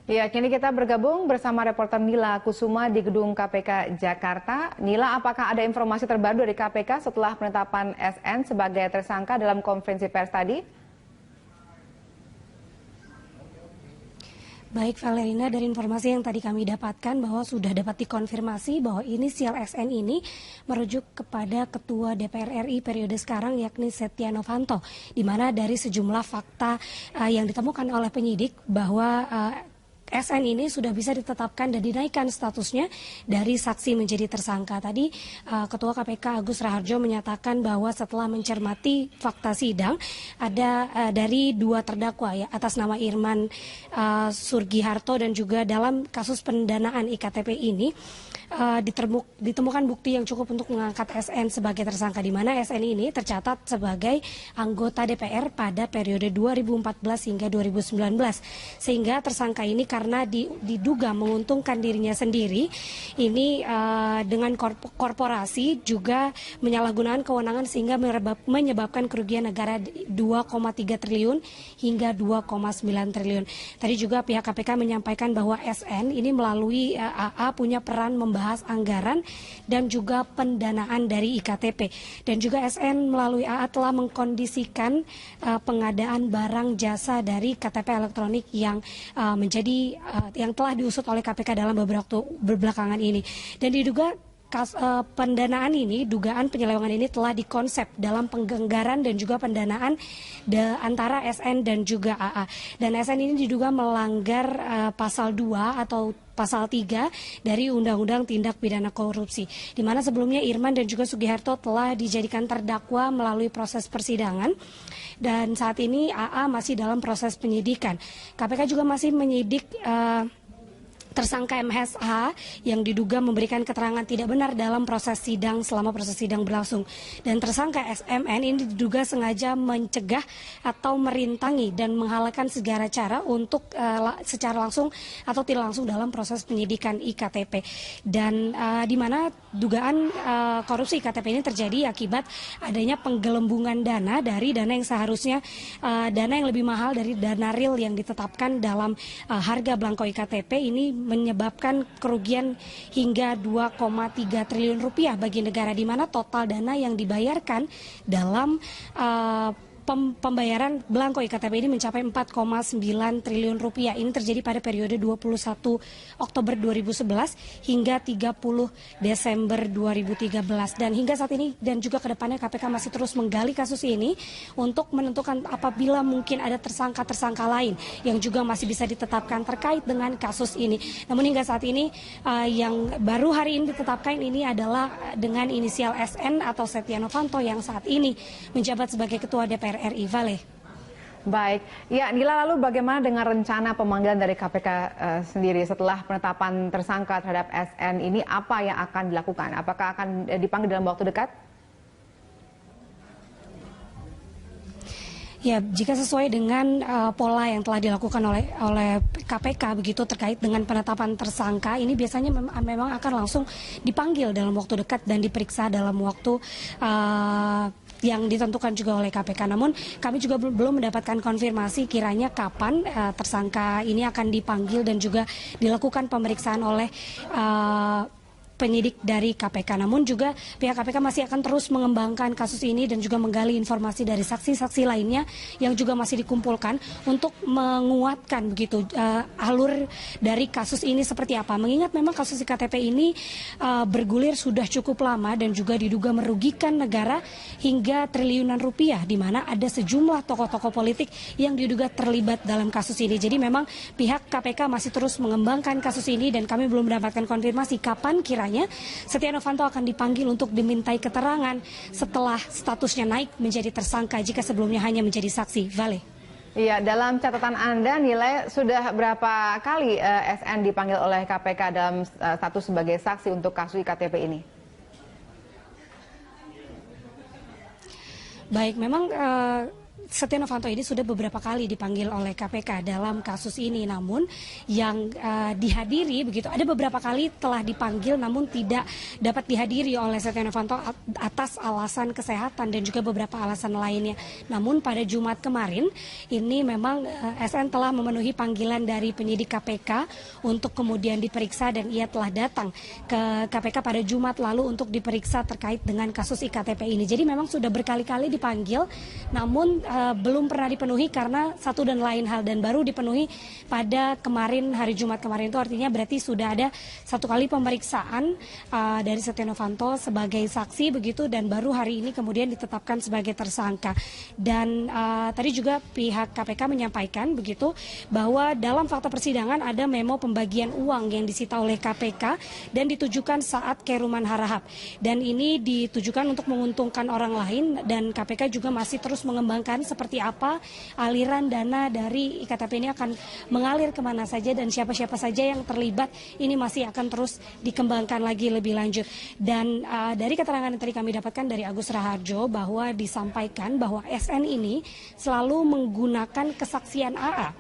Ya, kini kita bergabung bersama reporter Nila Kusuma di Gedung KPK Jakarta. Nila, apakah ada informasi terbaru dari KPK setelah penetapan SN sebagai tersangka dalam konferensi pers tadi? Baik Valerina, dari informasi yang tadi kami dapatkan bahwa sudah dapat dikonfirmasi bahwa inisial SN ini merujuk kepada Ketua DPR RI periode sekarang yakni Setia Novanto, di mana dari sejumlah fakta yang ditemukan oleh penyidik bahwa SN ini sudah bisa ditetapkan dan dinaikkan statusnya dari saksi menjadi tersangka. Tadi Ketua KPK Agus Raharjo menyatakan bahwa setelah mencermati fakta sidang ada dari dua terdakwa ya atas nama Irman Surgiharto dan juga dalam kasus pendanaan IKTP ini ditemukan bukti yang cukup untuk mengangkat SN sebagai tersangka, di mana SN ini tercatat sebagai anggota DPR pada periode 2014 hingga 2019 sehingga tersangka ini karena diduga menguntungkan dirinya sendiri ini dengan korporasi juga menyalahgunakan kewenangan sehingga menyebabkan kerugian negara 2,3 triliun hingga 2,9 triliun. Tadi juga pihak KPK menyampaikan bahwa SN ini melalui AA punya peran membahas anggaran dan juga pendanaan dari IKTP, dan juga SN melalui AA telah mengkondisikan pengadaan barang jasa dari KTP elektronik yang menjadi yang telah diusut oleh KPK dalam beberapa waktu belakangan ini, dan diduga pendanaan ini, dugaan penyelewengan ini telah dikonsep dalam penganggaran dan juga pendanaan antara SN dan juga AA. Dan SN ini diduga melanggar pasal 2 atau pasal 3 dari Undang-Undang Tindak Pidana Korupsi, di mana sebelumnya Irman dan juga Sugiharto telah dijadikan terdakwa melalui proses persidangan, dan saat ini AA masih dalam proses penyidikan. KPK juga masih menyidik tersangka MSH yang diduga memberikan keterangan tidak benar dalam proses sidang selama proses sidang berlangsung. Dan tersangka SMN ini diduga sengaja mencegah atau merintangi dan menghalalkan segala cara untuk secara langsung atau tidak langsung dalam proses penyidikan IKTP. Dan di mana dugaan korupsi IKTP ini terjadi akibat adanya penggelembungan dana dari dana yang seharusnya dana yang lebih mahal dari dana real yang ditetapkan dalam harga belangko IKTP ini menyebabkan kerugian hingga 2,3 triliun rupiah bagi negara, di mana total dana yang dibayarkan dalam pembayaran belangko IKTP ini mencapai 4,9 triliun rupiah. Ini terjadi pada periode 21 Oktober 2011 hingga 30 Desember 2013. Dan hingga saat ini dan juga ke depannya KPK masih terus menggali kasus ini untuk menentukan apabila mungkin ada tersangka-tersangka lain yang juga masih bisa ditetapkan terkait dengan kasus ini. Namun hingga saat ini yang baru hari ini ditetapkan ini adalah dengan inisial SN atau Setia Novanto yang saat ini menjabat sebagai Ketua DPR RI. Vale. Baik, ya Nila, lalu bagaimana dengan rencana pemanggilan dari KPK sendiri setelah penetapan tersangka terhadap SN ini, apa yang akan dilakukan? Apakah akan dipanggil dalam waktu dekat? Ya, jika sesuai dengan pola yang telah dilakukan oleh KPK begitu terkait dengan penetapan tersangka ini biasanya memang akan langsung dipanggil dalam waktu dekat dan diperiksa dalam waktu yang ditentukan juga oleh KPK. Namun kami juga belum mendapatkan konfirmasi kiranya kapan tersangka ini akan dipanggil dan juga dilakukan pemeriksaan oleh penyidik dari KPK. Namun juga pihak KPK masih akan terus mengembangkan kasus ini dan juga menggali informasi dari saksi-saksi lainnya yang juga masih dikumpulkan untuk menguatkan begitu alur dari kasus ini seperti apa. Mengingat memang kasus IKTP ini bergulir sudah cukup lama dan juga diduga merugikan negara hingga triliunan rupiah, di mana ada sejumlah tokoh-tokoh politik yang diduga terlibat dalam kasus ini. Jadi memang pihak KPK masih terus mengembangkan kasus ini dan kami belum mendapatkan konfirmasi kapan Setia Novanto akan dipanggil untuk dimintai keterangan setelah statusnya naik menjadi tersangka jika sebelumnya hanya menjadi saksi. Vale. Iya, dalam catatan Anda nilai sudah berapa kali SN dipanggil oleh KPK dalam status sebagai saksi untuk kasus IKTP ini? Baik, memang Setia Novanto ini sudah beberapa kali dipanggil oleh KPK dalam kasus ini, namun yang dihadiri begitu ada beberapa kali telah dipanggil namun tidak dapat dihadiri oleh Setia Novanto atas alasan kesehatan dan juga beberapa alasan lainnya. Namun pada Jumat kemarin ini memang SN telah memenuhi panggilan dari penyidik KPK untuk kemudian diperiksa dan ia telah datang ke KPK pada Jumat lalu untuk diperiksa terkait dengan kasus IKTP ini. Jadi memang sudah berkali-kali dipanggil namun belum pernah dipenuhi karena satu dan lain hal, dan baru dipenuhi pada kemarin, hari Jumat kemarin. Itu artinya berarti sudah ada satu kali pemeriksaan dari Setia Novanto sebagai saksi begitu, dan baru hari ini kemudian ditetapkan sebagai tersangka. Dan tadi juga pihak KPK menyampaikan begitu bahwa dalam fakta persidangan ada memo pembagian uang yang disita oleh KPK dan ditujukan saat Keruman Harahap, dan ini ditujukan untuk menguntungkan orang lain, dan KPK juga masih terus mengembangkan seperti apa aliran dana dari IKTP ini akan mengalir kemana saja dan siapa-siapa saja yang terlibat, ini masih akan terus dikembangkan lagi lebih lanjut. Dan dari keterangan yang tadi kami dapatkan dari Agus Raharjo bahwa disampaikan bahwa SN ini selalu menggunakan kesaksian AA,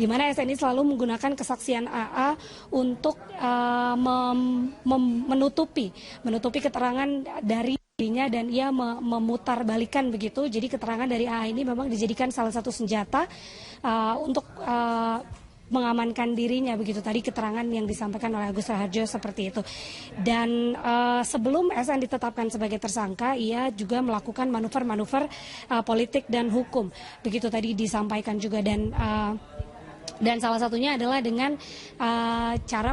di mana SN ini selalu menggunakan kesaksian AA untuk menutupi keterangan dari dirinya, dan ia memutar balikan begitu. Jadi keterangan dari AA ini memang dijadikan salah satu senjata untuk mengamankan dirinya begitu. Tadi keterangan yang disampaikan oleh Agus Raharjo seperti itu. Dan sebelum SN ditetapkan sebagai tersangka, ia juga melakukan manuver-manuver politik dan hukum. Begitu tadi disampaikan juga, dan salah satunya adalah dengan cara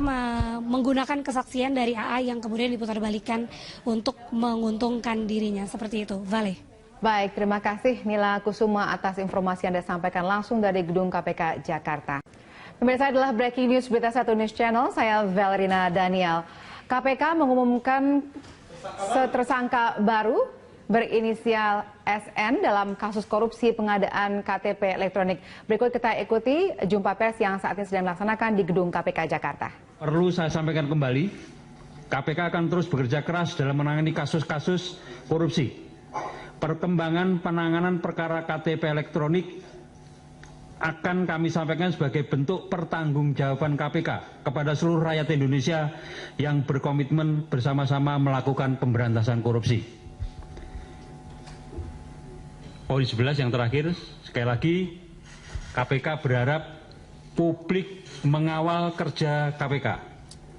menggunakan kesaksian dari AA yang kemudian diputarbalikan untuk menguntungkan dirinya. Seperti itu, Vale. Baik, terima kasih Nila Kusuma atas informasi yang Anda sampaikan langsung dari Gedung KPK Jakarta. Pemirsa, adalah Breaking News Berita 1 News Channel, saya Valerina Daniel. KPK mengumumkan tersangka baru berinisial SN dalam kasus korupsi pengadaan KTP elektronik. Berikut kita ikuti jumpa pers yang saat ini sedang dilaksanakan di Gedung KPK Jakarta. Perlu saya sampaikan kembali, KPK akan terus bekerja keras dalam menangani kasus-kasus korupsi. Perkembangan penanganan perkara KTP elektronik akan kami sampaikan sebagai bentuk pertanggungjawaban KPK kepada seluruh rakyat Indonesia yang berkomitmen bersama-sama melakukan pemberantasan korupsi. Poin 11 yang terakhir, sekali lagi KPK berharap publik mengawal kerja KPK,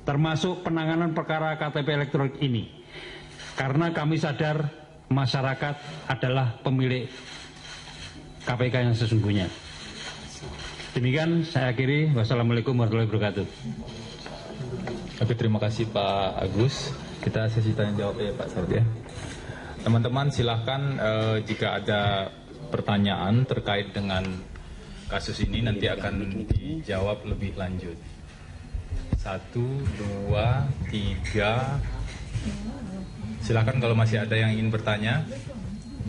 termasuk penanganan perkara KTP elektronik ini, karena kami sadar masyarakat adalah pemilik KPK yang sesungguhnya. Demikian saya akhiri. Wassalamualaikum warahmatullahi wabarakatuh. Oke, terima kasih Pak Agus. Kita sesi tanya jawab ya Pak Saud ya. Teman-teman silahkan jika ada pertanyaan terkait dengan kasus ini nanti akan dijawab lebih lanjut. 1, 2, 3. Silahkan kalau masih ada yang ingin bertanya.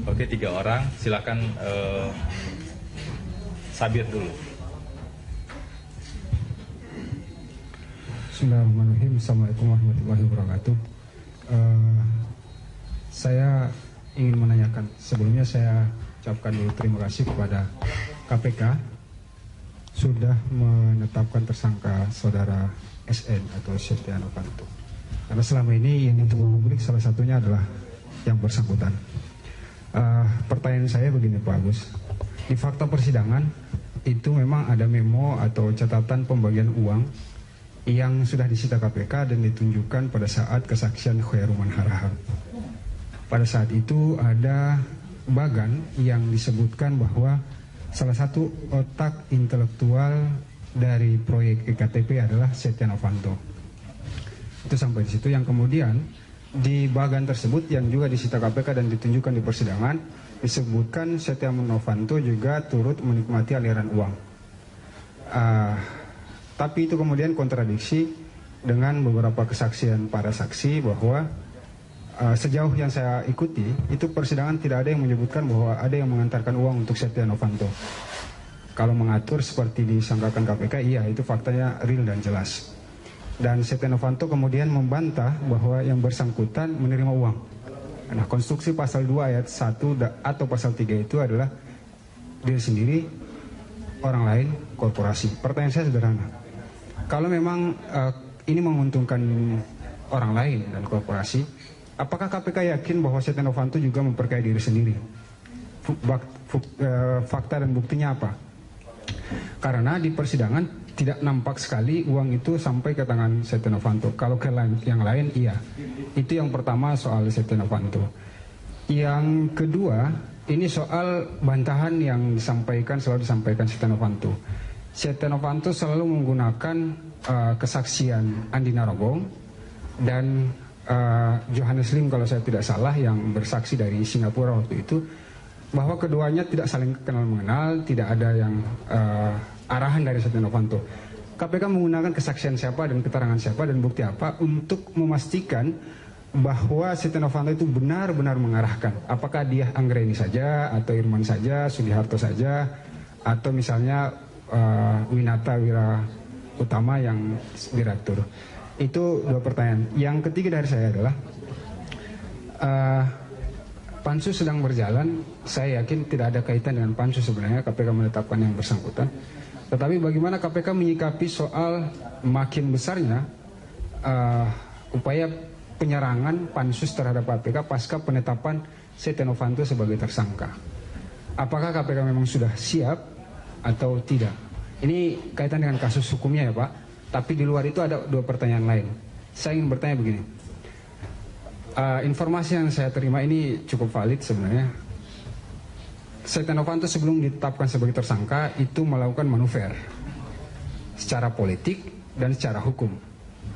Oke, 3 orang. Silahkan Sabir dulu. Bismillahirrahmanirrahim. Assalamualaikum warahmatullahi wabarakatuh. Saya ingin menanyakan, sebelumnya saya ucapkan dulu terima kasih kepada KPK sudah menetapkan tersangka saudara SN atau Setia Novanto. Karena selama ini yang ditunggu publik salah satunya adalah yang bersangkutan. Pertanyaan saya begini Pak Agus, di fakta persidangan itu memang ada memo atau catatan pembagian uang yang sudah disita KPK dan ditunjukkan pada saat kesaksian Khaeruman Harahap. Pada saat itu ada bagan yang disebutkan bahwa salah satu otak intelektual dari proyek EKTP adalah Setia Novanto. Itu sampai di situ, yang kemudian di bagan tersebut yang juga disita KPK dan ditunjukkan di persidangan disebutkan Setia Novanto juga turut menikmati aliran uang. Tapi itu kemudian kontradiksi dengan beberapa kesaksian para saksi bahwa sejauh yang saya ikuti, itu persidangan tidak ada yang menyebutkan bahwa ada yang mengantarkan uang untuk Setia Novanto. Kalau mengatur seperti disangkakan KPK, iya itu faktanya real dan jelas. Dan Setia Novanto kemudian membantah bahwa yang bersangkutan menerima uang. Nah, konstruksi pasal 2 ayat 1 atau pasal 3 itu adalah diri sendiri, orang lain, korporasi. Pertanyaan saya sederhana. Kalau memang ini menguntungkan orang lain dan korporasi, apakah KPK yakin bahwa Setia Novanto juga memperkaya diri sendiri? Fakta dan buktinya apa? Karena di persidangan tidak nampak sekali uang itu sampai ke tangan Setia Novanto. Kalau ke yang lain, iya. Itu yang pertama soal Setia Novanto. Yang kedua, ini soal bantahan yang selalu disampaikan Setia Novanto. Setia Novanto selalu menggunakan kesaksian Andi Narogong dan Johannes Lim kalau saya tidak salah yang bersaksi dari Singapura waktu itu, bahwa keduanya tidak saling kenal mengenal, tidak ada yang arahan dari Setia Novanto. KPK menggunakan kesaksian siapa dan keterangan siapa dan bukti apa untuk memastikan bahwa Setia Novanto itu benar-benar mengarahkan. Apakah dia Anggreni saja, atau Irman saja, Sudiharto saja, atau misalnya Winata Wira Utama yang direktur. Itu dua pertanyaan. Yang ketiga dari saya adalah Pansus sedang berjalan. Saya yakin tidak ada kaitan dengan Pansus sebenarnya, KPK menetapkan yang bersangkutan. Tetapi bagaimana KPK menyikapi soal makin besarnya upaya penyerangan Pansus terhadap KPK pasca penetapan Setia Novanto sebagai tersangka? Apakah KPK memang sudah siap atau tidak? Ini kaitan dengan kasus hukumnya ya Pak. Tapi di luar itu ada dua pertanyaan lain. Saya ingin bertanya begini. Informasi yang saya terima ini cukup valid sebenarnya. Setia Novanto sebelum ditetapkan sebagai tersangka itu melakukan manuver secara politik dan secara hukum.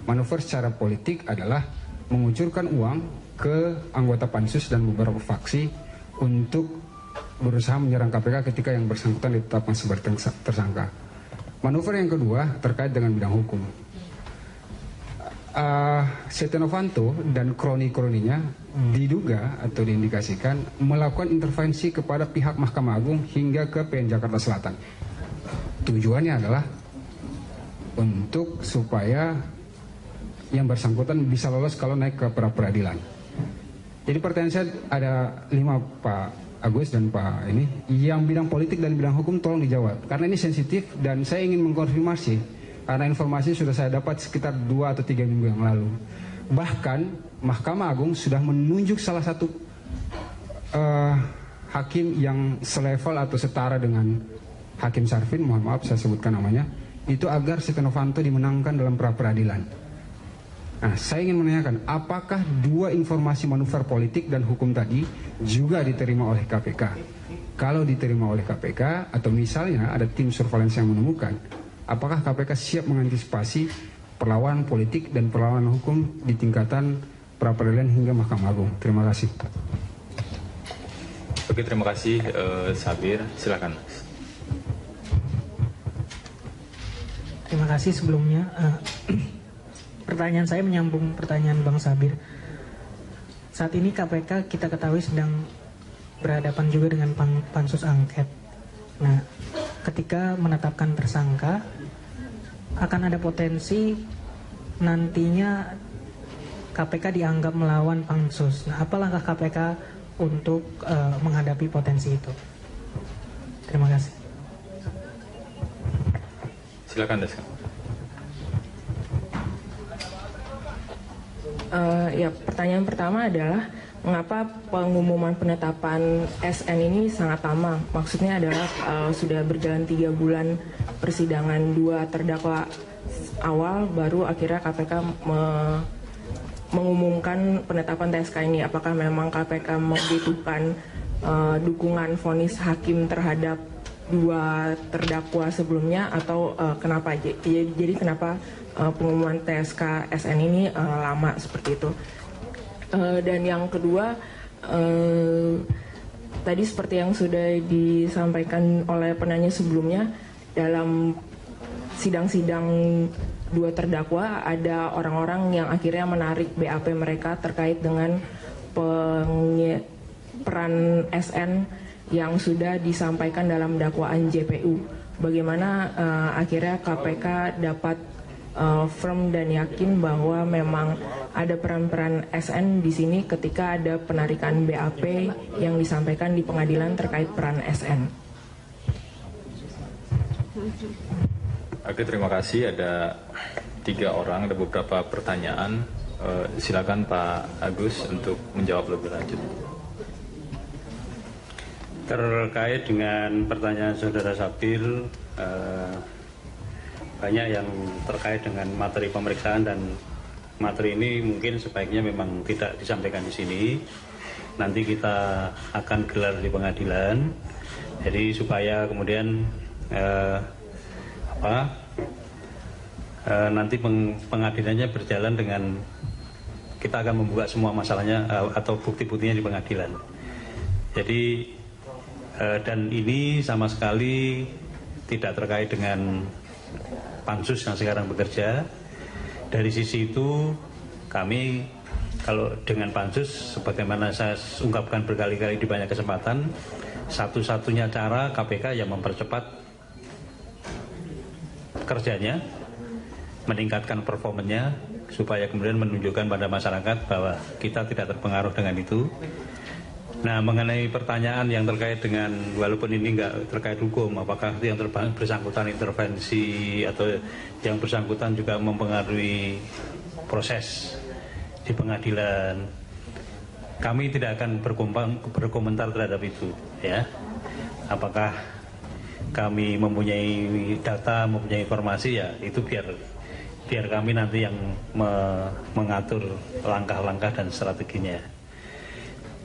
Manuver secara politik adalah mengucurkan uang ke anggota Pansus dan beberapa faksi untuk berusaha menyerang KPK ketika yang bersangkutan ditetapkan sebagai tersangka. Manuver yang kedua terkait dengan bidang hukum. Setia Novanto dan kroni-kroninya diduga atau diindikasikan melakukan intervensi kepada pihak Mahkamah Agung hingga ke PN Jakarta Selatan. Tujuannya adalah untuk supaya yang bersangkutan bisa lolos kalau naik ke pra-peradilan. Jadi pertanyaan saya ada 5 Pak Agus dan Pak ini, yang bidang politik dan bidang hukum tolong dijawab karena ini sensitif dan saya ingin mengkonfirmasi. Karena informasi sudah saya dapat sekitar 2 atau 3 minggu yang lalu. Bahkan Mahkamah Agung sudah menunjuk salah satu hakim yang selevel atau setara dengan Hakim Sarfin, mohon maaf saya sebutkan namanya, itu agar Setia Novanto dimenangkan dalam pra-peradilan. Nah, saya ingin menanyakan, apakah dua informasi manuver politik dan hukum tadi juga diterima oleh KPK? Kalau diterima oleh KPK, atau misalnya ada tim surveillance yang menemukan, apakah KPK siap mengantisipasi perlawanan politik dan perlawanan hukum di tingkatan pra-peradilan hingga Mahkamah Agung? Terima kasih. Oke, terima kasih Sabir. Silakan. Terima kasih sebelumnya. Pertanyaan saya menyambung pertanyaan Bang Sabir. Saat ini KPK kita ketahui sedang berhadapan juga dengan pansus angket. Nah, ketika menetapkan tersangka, akan ada potensi nantinya KPK dianggap melawan pansus. Nah, apa langkah KPK untuk menghadapi potensi itu? Terima kasih. Silakan Deska. Ya, pertanyaan pertama adalah mengapa pengumuman penetapan SN ini sangat lama? Maksudnya adalah sudah berjalan 3 bulan persidangan 2 terdakwa awal, baru akhirnya KPK mengumumkan penetapan TSK ini. Apakah memang KPK membutuhkan dukungan vonis hakim terhadap 2 terdakwa sebelumnya, atau kenapa? Jadi kenapa pengumuman TSK SN ini lama seperti itu? Dan yang kedua, tadi seperti yang sudah disampaikan oleh penanya sebelumnya, dalam sidang-sidang 2 terdakwa ada orang-orang yang akhirnya menarik BAP mereka terkait dengan peran SN yang sudah disampaikan dalam dakwaan JPU. Bagaimana akhirnya KPK dapat firm dan yakin bahwa memang ada peran-peran SN di sini ketika ada penarikan BAP yang disampaikan di pengadilan terkait peran SN. Oke, terima kasih. Ada 3 orang, ada beberapa pertanyaan. Silakan Pak Agus untuk menjawab lebih lanjut. Terkait dengan pertanyaan Saudara Sabil, banyak yang terkait dengan materi pemeriksaan, dan materi ini mungkin sebaiknya memang tidak disampaikan di sini. Nanti kita akan gelar di pengadilan, jadi supaya kemudian nanti pengadilannya berjalan dengan kita akan membuka semua masalahnya atau bukti-buktinya di pengadilan. Jadi dan ini sama sekali tidak terkait dengan pansus yang sekarang bekerja. Dari sisi itu kami kalau dengan pansus, sebagaimana saya ungkapkan berkali-kali di banyak kesempatan, satu-satunya cara KPK yang mempercepat kerjanya, meningkatkan performanya, supaya kemudian menunjukkan pada masyarakat bahwa kita tidak terpengaruh dengan itu. Nah, mengenai pertanyaan yang terkait dengan, walaupun ini nggak terkait hukum, apakah yang bersangkutan intervensi atau yang bersangkutan juga mempengaruhi proses di pengadilan, kami tidak akan berkomentar terhadap itu, ya. Apakah kami mempunyai data, mempunyai informasi, ya itu biar kami nanti yang mengatur langkah-langkah dan strateginya.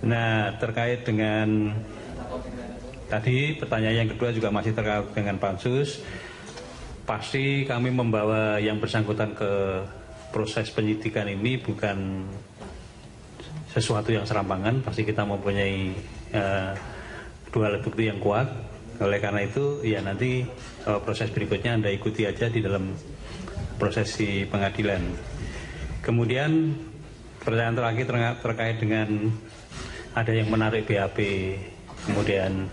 Nah, terkait dengan tadi pertanyaan yang kedua juga masih terkait dengan pansus, pasti kami membawa yang bersangkutan ke proses penyidikan ini bukan sesuatu yang serampangan, pasti kita mempunyai dua alat bukti yang kuat. Oleh karena itu, ya nanti proses berikutnya Anda ikuti aja di dalam proses di pengadilan. Kemudian pertanyaan terakhir terkait dengan ada yang menarik BAP, kemudian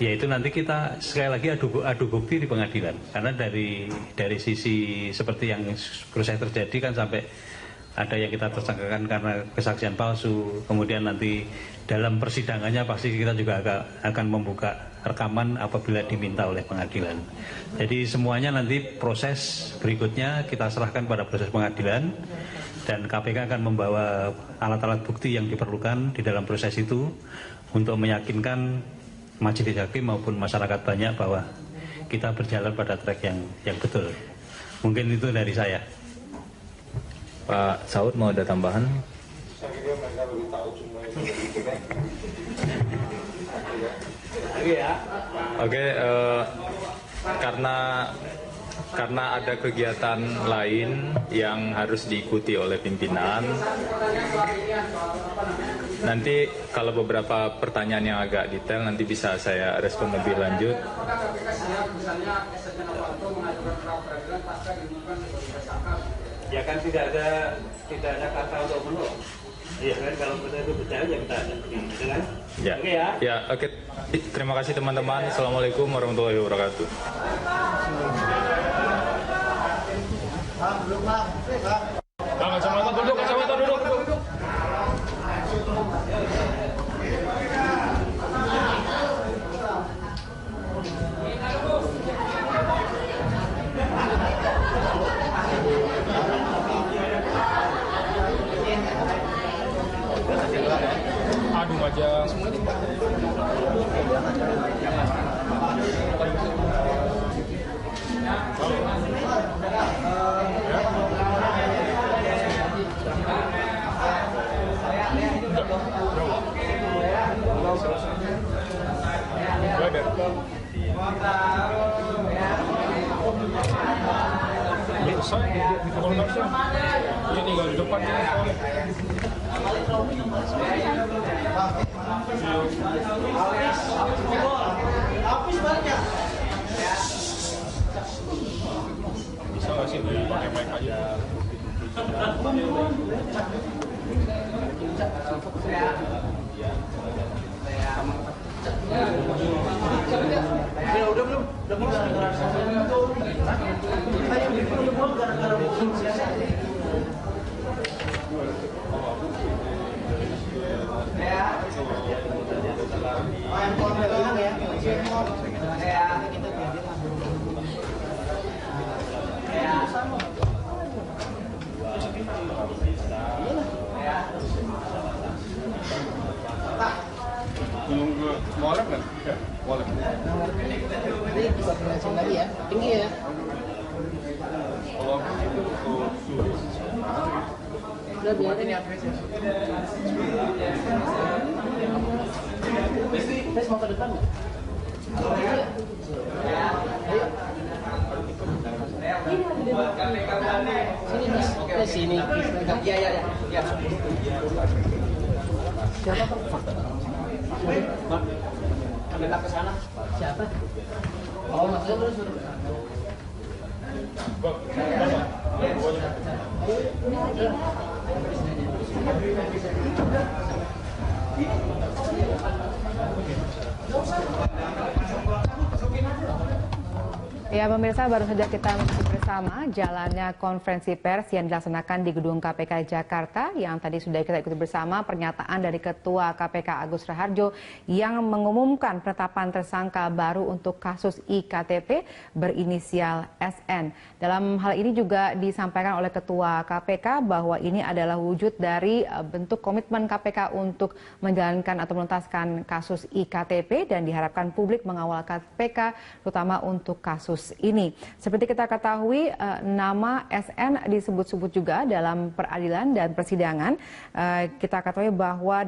yaitu nanti kita sekali lagi adu bukti di pengadilan, karena dari sisi seperti yang proses terjadi kan sampai ada yang kita tersangkakan karena kesaksian palsu, kemudian nanti dalam persidangannya pasti kita juga akan membuka rekaman apabila diminta oleh pengadilan. Jadi semuanya nanti proses berikutnya kita serahkan pada proses pengadilan, dan KPK akan membawa alat-alat bukti yang diperlukan di dalam proses itu untuk meyakinkan majelis hakim maupun masyarakat banyak bahwa kita berjalan pada track yang betul. Mungkin itu dari saya. Pak Saud mau ada tambahan? Oke, karena ada kegiatan lain yang harus diikuti oleh pimpinan. Nanti kalau beberapa pertanyaan yang agak detail nanti bisa saya respon lebih lanjut. Ya kan tidak ada kata untuk menolak. Iya kan, kalau kita itu percaya ya kita ada, gitu kan? Ya. Oke ya. Ya, oke. Terima kasih teman-teman. Assalamualaikum warahmatullahi wabarakatuh. Kacamata duduk. Aduh aja semuanya. Dia tinggal di depan. Habis banyak. Bisa nggak sih pakai mic aja? Ya udah belum? Udah mau gara-gara ya. Menunggu molek kan? Ya, molek. Ini juga pengajian lagi ya, tinggi ya. Kalau itu suhu. Udah biarin ya. Tes mau ke depan nggak? Ayo. Sini, Iya. Siapa Pak? Pak, ke sana. Siapa? Oh, maksudnya terus. Ya pemirsa, baru saja kita mengikuti bersama jalannya konferensi pers yang dilaksanakan di Gedung KPK Jakarta yang tadi sudah kita ikuti bersama pernyataan dari Ketua KPK Agus Raharjo yang mengumumkan penetapan tersangka baru untuk kasus IKTP berinisial SN. Dalam hal ini juga disampaikan oleh Ketua KPK bahwa ini adalah wujud dari bentuk komitmen KPK untuk menjalankan atau menuntaskan kasus IKTP dan diharapkan publik mengawal KPK terutama untuk kasus ini. Seperti kita ketahui, nama SN disebut-sebut juga dalam peradilan dan persidangan. Kita ketahui bahwa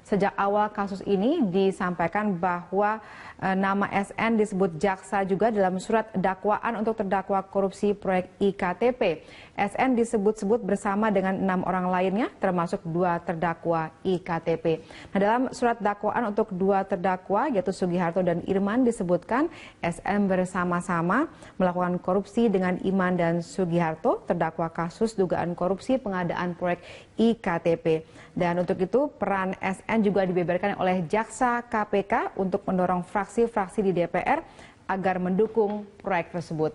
sejak awal kasus ini disampaikan bahwa nama SN disebut jaksa juga dalam surat dakwaan untuk terdakwa korupsi proyek IKTP. SN disebut-sebut bersama dengan 6 orang lainnya, termasuk 2 terdakwa IKTP. Nah, dalam surat dakwaan untuk 2 terdakwa, yaitu Sugiharto dan Irman, disebutkan SN bersama-sama melakukan korupsi dengan Iman dan Sugiharto, terdakwa kasus dugaan korupsi pengadaan proyek IKTP. Dan untuk itu, peran SN juga dibeberkan oleh jaksa KPK untuk mendorong fraksi-fraksi di DPR agar mendukung proyek tersebut.